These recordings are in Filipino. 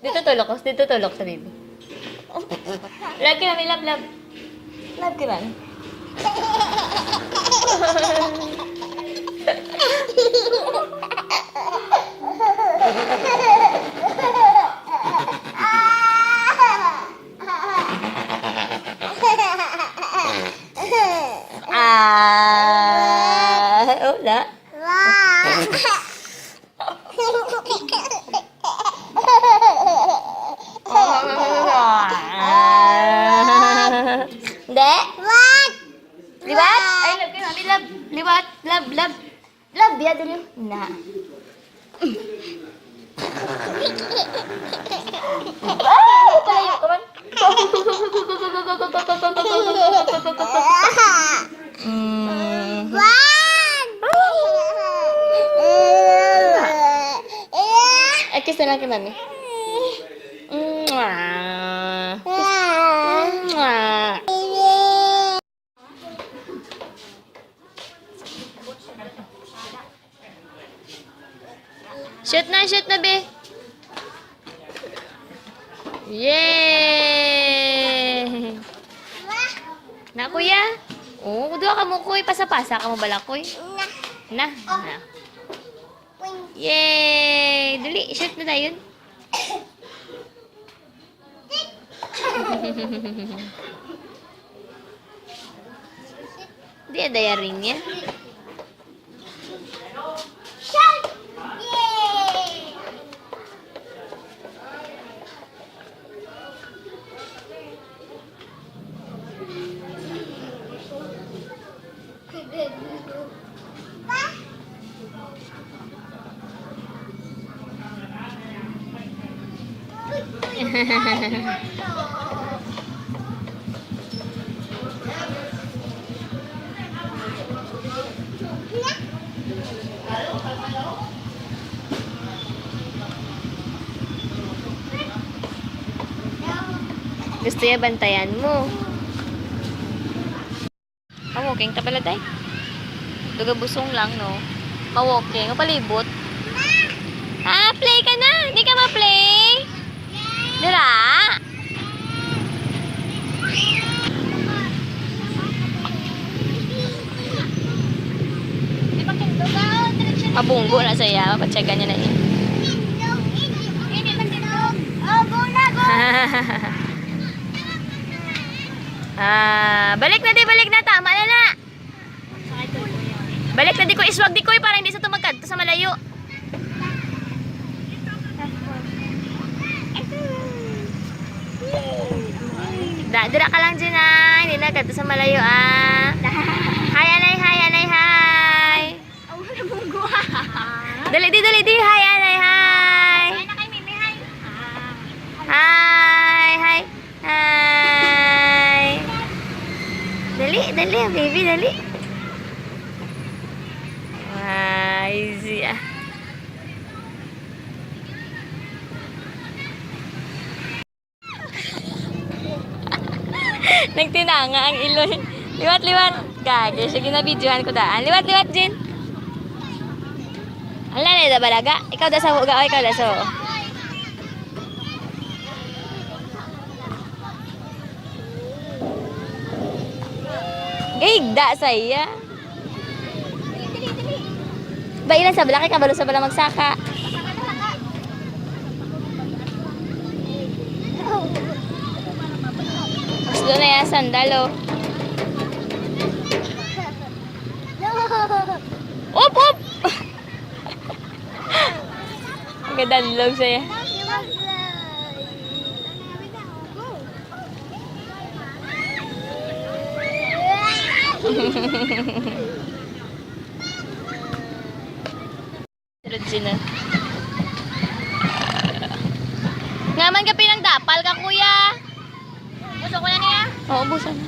Dito tulok sa baby. Love ka namin, love. Love ka namin. Wala. Hindi? What? Liwat? Ay, love ka namin, love. Liwat, love. Love, biya dulu. Na. Palayo ka man. Kiss na lang kay mami. Shoot na, be. Yay! Na, kuya? Oo, doon ka mo, kuy. Pasa-pasa ka mo bala, kuy. Na. Yay! Dali, shoot na tayo. Di ada ya ringnya. Gusto ya bantayan mo. Walking ta pala tay. Duga busong lang no. Walking, palibot. Play ka na. Hindi ka ma-play. Dira. Mabunggo na saya. Mapatsaga niya na yun. Balik na. Tama na. Balik na, di ko iswag, di ko para hindi sa tumagkad sa malayo. Dira ka lang dyan hindi na kadto sa malayo Hi, anay, hi. Dali, hi, anay, hi. Hi. Dali, baby, dali. Easy Nagtinanga ang ilon. Liwat. Gagi, sige na videohan ko daan. Liwat, Jin. Ala na da balaga. Ikaw da sa huga, ikaw da so. Gigda saya. Ba ilan sa balaki kabalo sa bala magsaka. Gusto na yan sandalo. Op! Ang gadalog saya. Regina. Ngaman ka pinangdapal ka, kuya. Buso ko na niya? Oo, buso na.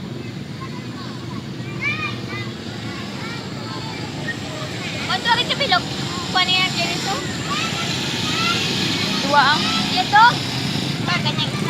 Ano rin ka bilog? Kuha niya, Jericho? Dua ang? Ito? Ganyan.